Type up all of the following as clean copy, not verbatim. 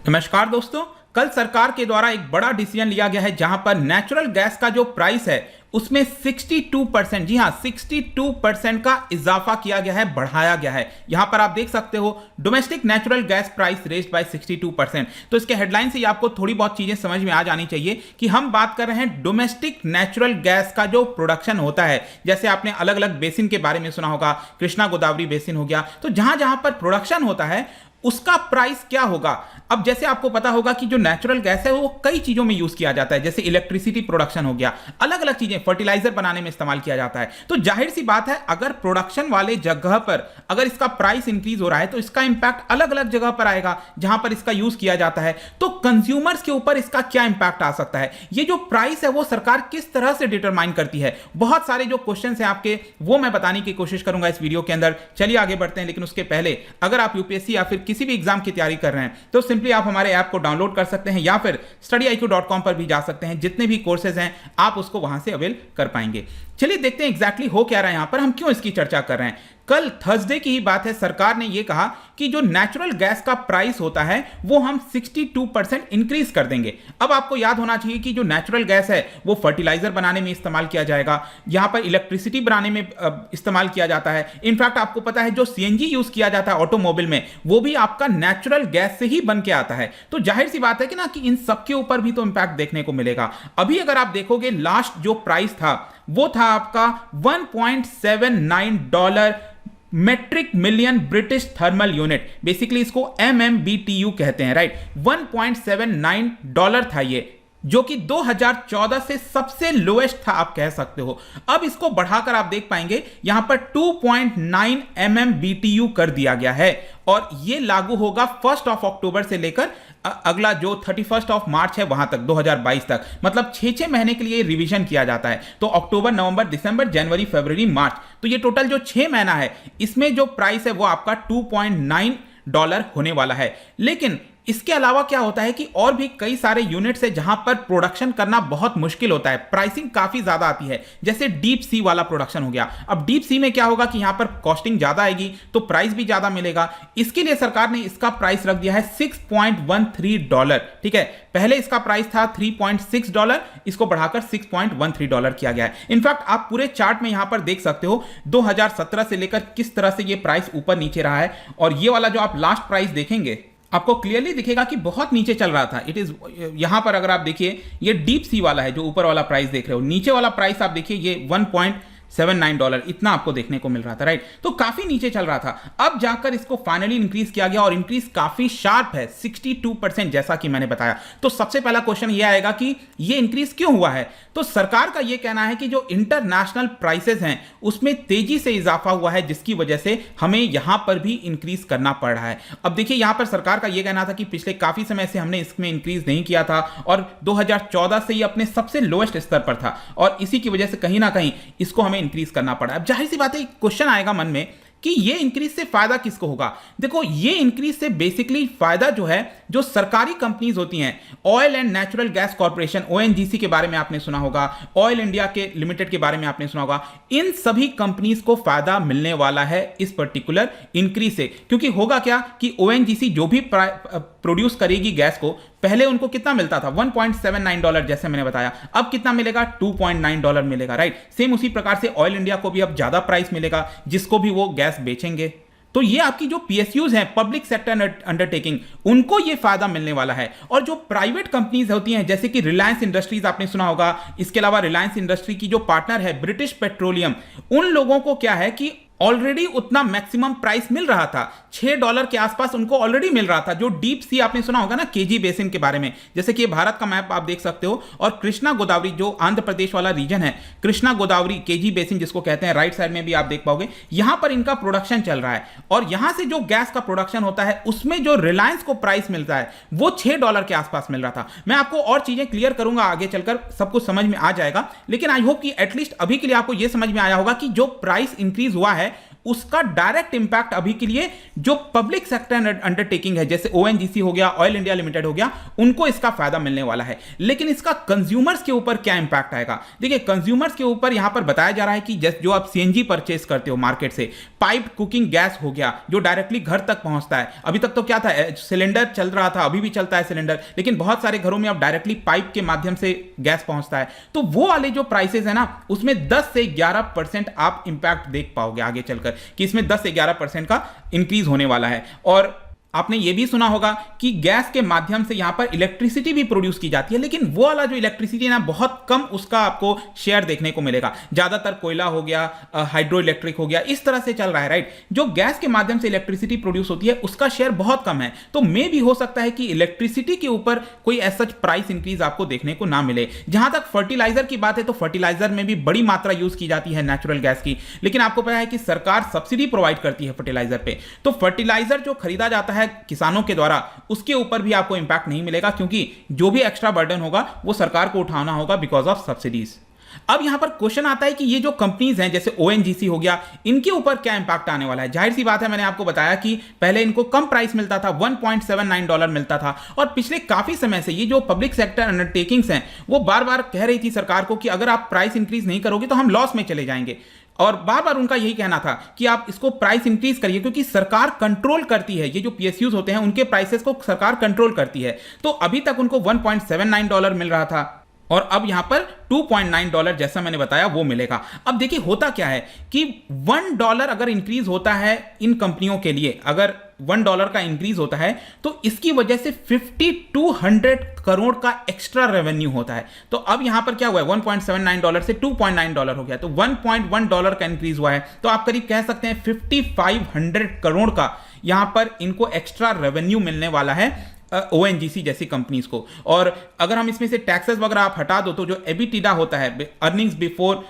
नमस्कार दोस्तों। कल सरकार के द्वारा एक बड़ा डिसीजन लिया गया है जहां पर नेचुरल गैस का जो प्राइस है उसमें 62%, जी हां 62% का इजाफा किया गया है, बढ़ाया गया है। यहां पर आप देख सकते हो domestic natural gas price raised bye 62%। तो इसके हेडलाइन से आपको थोड़ी बहुत चीजें समझ में आ जानी चाहिए कि हम बात कर रहे हैं डोमेस्टिक नेचुरल गैस का जो प्रोडक्शन होता है। जैसे आपने अलग अलग बेसिन के बारे में सुना होगा, कृष्णा गोदावरी बेसिन हो गया, तो जहां जहां पर प्रोडक्शन होता है उसका प्राइस क्या होगा। अब जैसे आपको पता होगा कि जो नेचुरल गैस है वो कई चीजों में यूज किया जाता है, जैसे इलेक्ट्रिसिटी प्रोडक्शन हो गया, अलग अलग चीजें, फर्टिलाइजर बनाने में इस्तेमाल किया जाता है। तो जाहिर सी बात है अगर प्रोडक्शन वाले जगह पर अगर इसका प्राइस इंक्रीज हो रहा है तो इसका इंपैक्ट अलग अलग जगह पर आएगा जहां पर इसका यूज किया जाता है। तो कंज्यूमर्स के ऊपर इसका क्या इंपैक्ट आ सकता है, ये जो प्राइस है वो सरकार किस तरह से डिटरमाइन करती है, बहुत सारे जो क्वेश्चन है आपके वो मैं बताने की कोशिश करूंगा इस वीडियो के अंदर। चलिए आगे बढ़ते हैं, लेकिन उसके पहले अगर आप यूपीएससी या फिर किसी भी एग्जाम की तैयारी कर रहे हैं तो सिंपली आप हमारे ऐप को डाउनलोड कर सकते हैं या फिर studyIQ.com पर भी जा सकते हैं। जितने भी कोर्सेज हैं आप उसको वहां से अवेल कर पाएंगे। चलिए देखते हैं एग्जैक्टली हो क्या रहा है यहां पर, हम क्यों इसकी चर्चा कर रहे हैं। कल थर्सडे की ही बात है, सरकार ने यह कहा कि जो नेचुरल गैस का प्राइस होता है वो हम 62% इंक्रीज कर देंगे। अब आपको याद होना चाहिए कि जो नेचुरल गैस है वो फर्टिलाइजर बनाने में इस्तेमाल किया जाएगा, यहां पर इलेक्ट्रिसिटी बनाने में इस्तेमाल किया जाता है। इनफैक्ट आपको पता है जो सीएनजी यूज किया जाता है ऑटोमोबाइल में वो भी आपका नेचुरल गैस से ही बन के आता है। तो जाहिर सी बात है कि ना कि इन सबके ऊपर भी तो इंपैक्ट देखने को मिलेगा। अभी अगर आप देखोगे लास्ट जो प्राइस था वो था आपका $1.79 metric million British thermal unit, basically इसको MMBTU कहते हैं, राइट। $1.79 था ये, जो कि 2014 से सबसे लोएस्ट था आप कह सकते हो। अब इसको बढ़ाकर आप देख पाएंगे यहां पर 2.9 MMBTU कर दिया गया है और यह लागू होगा 1 अक्टूबर से लेकर अगला जो 31 मार्च है वहां तक, 2022 तक। मतलब 6 महीने के लिए रिवीजन किया जाता है। तो अक्टूबर, नवंबर, दिसंबर, जनवरी, फरवरी, मार्च, तो ये टोटल जो 6 महीना है इसमें जो प्राइस है वो आपका $2.9 होने वाला है। लेकिन इसके अलावा क्या होता है कि और भी कई सारे यूनिट्स है जहां पर प्रोडक्शन करना बहुत मुश्किल होता है, प्राइसिंग काफी ज्यादा आती है, जैसे डीप सी वाला प्रोडक्शन हो गया। अब डीप सी में क्या होगा कि यहां पर कॉस्टिंग ज्यादा आएगी तो प्राइस भी ज्यादा मिलेगा। इसके लिए सरकार ने इसका प्राइस रख दिया है $6.13, ठीक है। पहले इसका प्राइस था $3.6, इसको बढ़ाकर $6.13 किया गया है। इनफैक्ट आप पूरे चार्ट में यहां पर देख सकते हो 2017 से लेकर किस तरह से यह प्राइस ऊपर नीचे रहा है, और ये वाला जो आप लास्ट प्राइस देखेंगे आपको क्लियरली दिखेगा कि बहुत नीचे चल रहा था। इट इज यहां पर अगर आप देखिए ये डीप सी वाला है जो ऊपर वाला प्राइस देख रहे हो, नीचे वाला प्राइस आप देखिए ये $1.79 इतना आपको देखने को मिल रहा था, राइट। तो काफी नीचे चल रहा था। अब जाकर इसको फाइनली इंक्रीज किया गया और इंक्रीज काफी शार्प है, 62%, जैसा कि मैंने बताया। तो सबसे पहला क्वेश्चन ये आएगा कि ये इंक्रीज क्यों हुआ है। तो सरकार का ये कहना है कि जो इंटरनेशनल प्राइसेस हैं उसमें तेजी से इजाफा हुआ है, जिसकी वजह से हमें यहां पर भी इंक्रीज करना पड़ रहा है। अब देखिए यहां पर सरकार का यह कहना था कि पिछले काफी समय से हमने इसमें इंक्रीज नहीं किया था और 2014 से ये अपने सबसे लोएस्ट स्तर पर था और इसी की वजह से कहीं ना कहीं इसको हमें इंक्रीज करना पड़ा। अब जाहिर सी बात है क्वेश्चन आएगा मन में कि ये इंक्रीज से फायदा किसको होगा। देखो ये इंक्रीज से बेसिकली फायदा जो है जो सरकारी कंपनीज होती हैं, oil and natural gas corporation ONGC के बारे में आपने सुना होगा, ऑयल इंडिया के लिमिटेड के बारे में आपने सुना होगा, इन सभी कंपनीज को फायदा मिलने वाला है इस पर्टिकुलर इंक्रीज से। क्योंकि होगा क्या कि ONGC जो भी प्रोड्यूस करेगी गैस को, पहले उनको कितना मिलता था $1.79 जैसे मैंने बताया, अब कितना मिलेगा $2.9 मिलेगा, राइट। सेम उसी प्रकार से ऑयल इंडिया को भी अब ज्यादा प्राइस मिलेगा जिसको भी वो गैस बेचेंगे। तो ये आपकी जो PSUs हैं, पब्लिक सेक्टर अंडरटेकिंग, उनको ये फायदा मिलने वाला है। और जो प्राइवेट कंपनीज होती हैं जैसे कि रिलायंस इंडस्ट्रीज आपने सुना होगा, इसके अलावा रिलायंस इंडस्ट्री की जो पार्टनर है ब्रिटिश पेट्रोलियम, उन लोगों को क्या है कि ऑलरेडी उतना मैक्सिमम प्राइस मिल रहा था, $6 के आसपास उनको ऑलरेडी मिल रहा था। जो डीप सी आपने सुना होगा ना केजी बेसिन के बारे में, जैसे कि भारत का मैप आप देख सकते हो, और कृष्णा गोदावरी जो आंध्र प्रदेश वाला रीजन है, कृष्णा गोदावरी केजी बेसिन जिसको कहते हैं, राइट साइड में भी आप देख पाओगे, यहां पर इनका प्रोडक्शन चल रहा है। और यहां से जो गैस का प्रोडक्शन होता है उसमें जो रिलायंस को प्राइस मिलता है वो $6 के आसपास मिल रहा था। मैं आपको और चीजें क्लियर करूंगा आगे चलकर, सब कुछ समझ में आ जाएगा, लेकिन आई होप कि एटलीस्ट अभी के लिए आपको यह समझ में आया होगा कि जो प्राइस इंक्रीज हुआ है उसका डायरेक्ट इंपैक्ट अभी के लिए जो पब्लिक सेक्टर अंडरटेकिंग है, जैसे ओएनजीसी हो गया, ऑयल इंडिया लिमिटेड हो गया, उनको इसका फायदा मिलने वाला है। लेकिन इसका कंज्यूमर्स के ऊपर क्या इंपैक्ट आएगा? देखिए, कंज्यूमर्स के ऊपर यहां पर बताया जा रहा है कि जो आप सीएनजी परचेस करते हो मार्केट से, पाइप कुकिंग गैस हो गया जो डायरेक्टली घर तक पहुंचता है। अभी तक तो क्या था, सिलेंडर चल रहा था, अभी भी चलता है सिलेंडर, लेकिन बहुत सारे घरों में अब डायरेक्टली पाइप के माध्यम से गैस पहुंचता है। तो वो वाले जो प्राइसेस है ना, उसमें 10 से 11% आप इंपैक्ट देख पाओगे आगे चलकर कि इसमें 10 से 11% का इंक्रीज होने वाला है। और आपने ये भी सुना होगा कि गैस के माध्यम से यहां पर इलेक्ट्रिसिटी भी प्रोड्यूस की जाती है, लेकिन वो वाला जो इलेक्ट्रिसिटी है ना, बहुत कम उसका आपको शेयर देखने को मिलेगा। ज्यादातर कोयला हो गया, हाइड्रो इलेक्ट्रिक हो गया, इस तरह से चल रहा है, राइट। जो गैस के माध्यम से इलेक्ट्रिसिटी प्रोड्यूस होती है उसका शेयर बहुत कम है। तो मे भी हो सकता है कि इलेक्ट्रिसिटी के ऊपर कोई ऐसा प्राइस इंक्रीज आपको देखने को ना मिले। जहां तक फर्टिलाइजर की बात है, तो फर्टिलाइजर में भी बड़ी मात्रा यूज की जाती है नेचुरल गैस की, लेकिन आपको पता है कि सरकार सब्सिडी प्रोवाइड करती है फर्टिलाइजर पे। तो फर्टिलाइजर जो खरीदा जाता है किसानों के द्वारा, उसके ऊपर भी आपको इंपैक्ट नहीं मिलेगा, क्योंकि जो भी एक्स्ट्रा बर्डन होगा वो सरकार को उठाना होगा बिकॉज ऑफ सब्सिडीज। अब यहां पर क्वेश्चन आता है कि ये जो कंपनीज हैं जैसे ओएनजीसी हो गया, इनके ऊपर क्या इंपैक्ट आने वाला है। जाहिर सी बात है, मैंने आपको बताया कि पहले इनको कम प्राइस मिलता था, $1.79 मिलता था, और पिछले काफी समय से ये जो पब्लिक सेक्टर अंडरटेकिंग्स हैं वो बार बार कह रही थी सरकार को कि अगर आप प्राइस इंक्रीज नहीं करोगे तो हम लॉस में चले जाएंगे। और बार बार उनका यही कहना था कि आप इसको प्राइस इंक्रीज करिए, क्योंकि सरकार कंट्रोल करती है, ये जो पीएसयूज होते हैं उनके प्राइसेस को सरकार कंट्रोल करती है। तो अभी तक उनको $1.79 मिल रहा था, और अब यहां पर $2.9 जैसा मैंने बताया वो मिलेगा। अब देखिए होता क्या है कि $1 अगर इंक्रीज होता है इन कंपनियों के लिए, अगर $1 का इंक्रीज होता है तो इसकी वजह से 5200 करोड़ का एक्स्ट्रा रेवेन्यू होता है। तो अब यहां पर क्या हुआ है, $1.79 से $2.9 हो गया, तो $1.1 का इंक्रीज हुआ है। तो आप करीब कह सकते हैं 5500 करोड़ का यहां पर इनको एक्स्ट्रा रेवेन्यू मिलने वाला है ओएनजीसी जैसी कंपनीज को। और अगर हम इसमें से टैक्सेस वगैरह आप हटा दो, तो जो एबिटिडा होता है, earnings before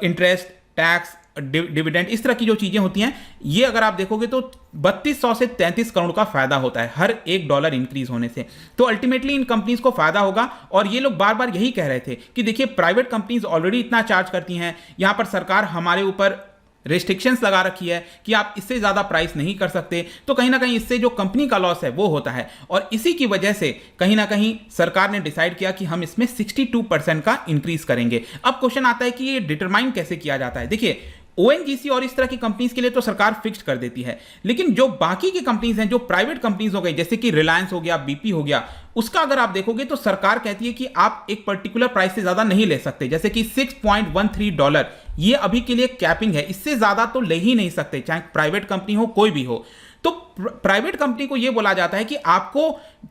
interest, tax, dividend, इस तरह की जो चीजें होती हैं, ये अगर आप देखोगे तो 3200 से 33 करोड़ का फायदा होता है हर $1 इंक्रीज होने से। तो अल्टीमेटली इन कंपनीज को फायदा होगा। और ये लोग बार बार यही कह रहे थे कि देखिए प्राइवेट कंपनीज ऑलरेडी इतना चार्ज करती हैं, यहां पर सरकार हमारे ऊपर रेस्ट्रिक्शंस लगा रखी है कि आप इससे ज्यादा प्राइस नहीं कर सकते। तो कहीं ना कहीं इससे जो कंपनी का लॉस है वो होता है, और इसी की वजह से कहीं ना कहीं सरकार ने डिसाइड किया कि हम इसमें 62% का इंक्रीज करेंगे। अब क्वेश्चन आता है कि ये डिटरमाइन कैसे किया जाता है। देखिए, ओएनजीसी और इस तरह की कंपनीज के लिए तो सरकार फिक्स कर देती है, लेकिन जो बाकी की कंपनीज हैं, जो प्राइवेट कंपनीज हो गई, जैसे कि रिलायंस हो गया, बीपी हो गया, उसका अगर आप देखोगे तो सरकार कहती है कि आप एक पर्टिकुलर प्राइस से ज्यादा नहीं ले सकते, जैसे कि $6.13, ये अभी के लिए कैपिंग है, इससे ज्यादा तो ले ही नहीं सकते, चाहे प्राइवेट कंपनी हो कोई भी हो। तो प्राइवेट कंपनी को यह बोला जाता है कि आपको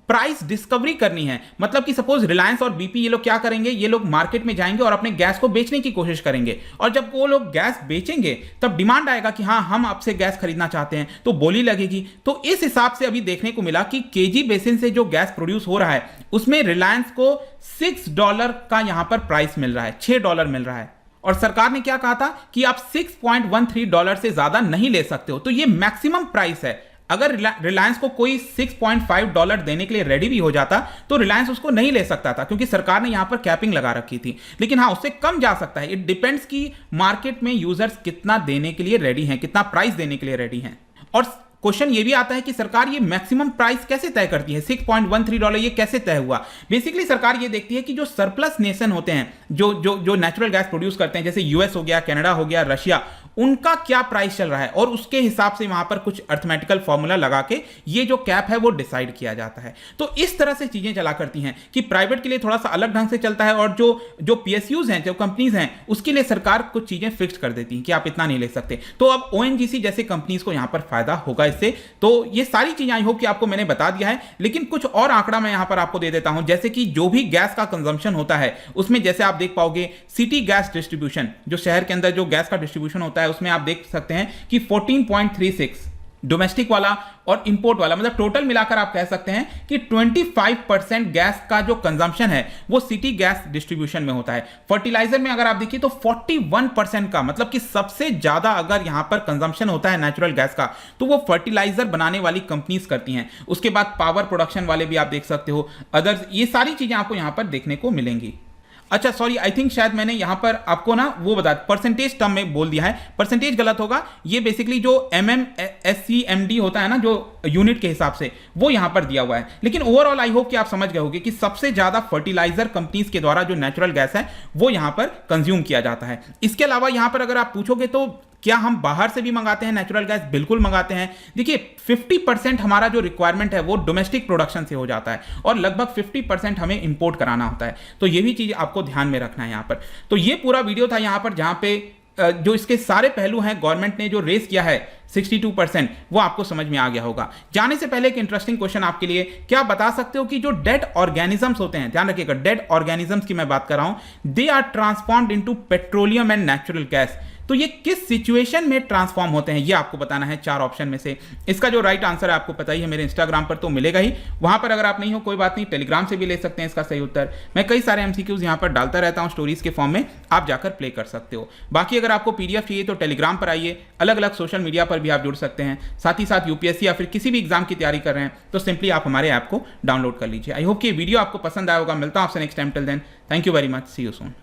प्राइस डिस्कवरी करनी है। मतलब कि सपोज रिलायंस और बीपी ये लोग क्या करेंगे, ये लोग मार्केट में जाएंगे और अपने गैस को बेचने की कोशिश करेंगे, और जब वो लोग गैस बेचेंगे तब डिमांड आएगा कि हाँ हम आपसे गैस खरीदना चाहते हैं, तो बोली लगेगी। तो इस हिसाब से अभी देखने को मिला कि केजी बेसिन से जो गैस प्रोड्यूस हो रहा है उसमें रिलायंस को $6 का यहां पर प्राइस मिल रहा है, $6 मिल रहा है। और सरकार ने क्या कहा था कि आप $6.13 से ज्यादा नहीं ले सकते हो। तो ये मैक्सिमम प्राइस है। अगर रिलायंस को कोई $6.5 देने के लिए रेडी भी हो जाता तो रिलायंस उसको नहीं ले सकता था, क्योंकि सरकार ने यहां पर कैपिंग लगा रखी थी। लेकिन हाँ, उससे कम जा सकता है। इट डिपेंड्स कि मार्केट में यूजर्स कितना देने के लिए रेडी हैं, कितना प्राइस देने के लिए रेडी हैं। और क्वेश्चन ये भी आता है कि सरकार ये मैक्सिमम प्राइस कैसे तय करती है, $6.13 ये कैसे तय हुआ। बेसिकली सरकार ये देखती है कि जो सरप्लस नेशन होते हैं, जो नेचुरल गैस प्रोड्यूस करते हैं, जैसे यूएस हो गया, कनाडा हो गया, रशिया, उनका क्या प्राइस चल रहा है, और उसके हिसाब से वहां पर कुछ अर्थमेटिकल फॉर्मूला लगा के ये जो कैप है वो डिसाइड किया जाता है। तो इस तरह से चीजें चला करती हैं कि प्राइवेट के लिए थोड़ा सा अलग ढंग से चलता है, और जो पीएसयूज हैं, जो कंपनीज हैं, उसके लिए सरकार कुछ चीजें फिक्स कर देती है कि आप इतना नहीं ले सकते। तो अब ओएनजीसी जैसे कंपनीज को यहां पर फायदा होगा इससे। तो ये सारी चीजें आई होप कि आपको मैंने बता दिया है, लेकिन कुछ और आंकड़ा मैं यहां पर आपको दे देता हूं। जैसे कि जो भी गैस का कंजम्पशन होता है उसमें, जैसे आप देख पाओगे सिटी गैस डिस्ट्रीब्यूशन, जो शहर के अंदर जो गैस का डिस्ट्रीब्यूशन होता है, उसमें आप देख सकते हैं कि 14.36 डोमेस्टिक वाला और इंपोर्ट वाला, मतलब टोटल मिलाकर आप कह सकते हैं कि 25% गैस का जो कंजम्पशन है वो सिटी गैस डिस्ट्रीब्यूशन में होता है। फर्टिलाइजर में अगर आप देखिए तो 41% का, मतलब कि सबसे ज्यादा अगर यहां पर कंजम्पशन होता है नेचुरल गैस का तो वो फर्टिलाइजर बनाने वाली कंपनीज करती हैं। उसके बाद पावर प्रोडक्शन वाले भी आप देख सकते हो, अदर्स, ये सारी चीजें आपको यहां पर देखने को मिलेंगी। अच्छा सॉरी, आई थिंक शायद मैंने यहां पर आपको ना वो बता परसेंटेज टर्म में बोल दिया है, परसेंटेज गलत होगा। ये बेसिकली जो MMSCMD होता है ना, जो यूनिट के हिसाब से, वो यहां पर दिया हुआ है। लेकिन ओवरऑल आई होप कि आप समझ गए होंगे कि सबसे ज्यादा फर्टिलाइजर कंपनीज के द्वारा जो नेचुरल गैस है वो यहां पर कंज्यूम किया जाता है। इसके अलावा यहां पर अगर आप पूछोगे तो क्या हम बाहर से भी मंगाते हैं नेचुरल गैस? बिल्कुल मंगाते हैं। देखिए 50% हमारा जो रिक्वायरमेंट है वो डोमेस्टिक प्रोडक्शन से हो जाता है और लगभग 50% हमें इंपोर्ट कराना होता है। तो ये भी चीज आपको ध्यान में रखना है यहाँ पर। तो ये पूरा वीडियो था यहाँ पर, जहाँ पे जो इसके सारे पहलू हैं गवर्नमेंट ने जो रेस किया है 62%, वो आपको समझ में आ गया होगा। जाने से पहले एक इंटरेस्टिंग क्वेश्चन आपके लिए, क्या आप बता सकते हो कि जो डेड ऑर्गेनिजम्स होते हैं, ध्यान रखिएगा डेड ऑर्गेनिजम्स की मैं बात कर रहा हूं, they are transformed into petroleum and natural gas. तो ये किस सिचुएशन में ट्रांसफॉर्म होते हैं, ये आपको बताना है 4 ऑप्शन में से। इसका जो राइट आंसर है आपको पता ही है, मेरे इंस्टाग्राम पर तो मिलेगा ही, वहां पर अगर आप नहीं हो कोई बात नहीं, टेलीग्राम से भी ले सकते हैं इसका सही उत्तर। मैं कई सारे MCQs यहां पर डालता रहता हूं स्टोरीज के फॉर्म में, आप जाकर प्ले कर सकते हो। बाकी अगर आपको PDF चाहिए तो टेलीग्राम पर आइए, अलग अलग सोशल मीडिया पर भी आप जुड़ सकते हैं। साथ ही साथ UPSC या फिर किसी भी एग्जाम की तैयारी कर रहे हैं तो सिंपली आप हमारे ऐप को डाउनलोड कर लीजिए। आई होप कि वीडियो आपको पसंद आया होगा। मिलता हूं आपसे next time, till then thank you very much, see you soon.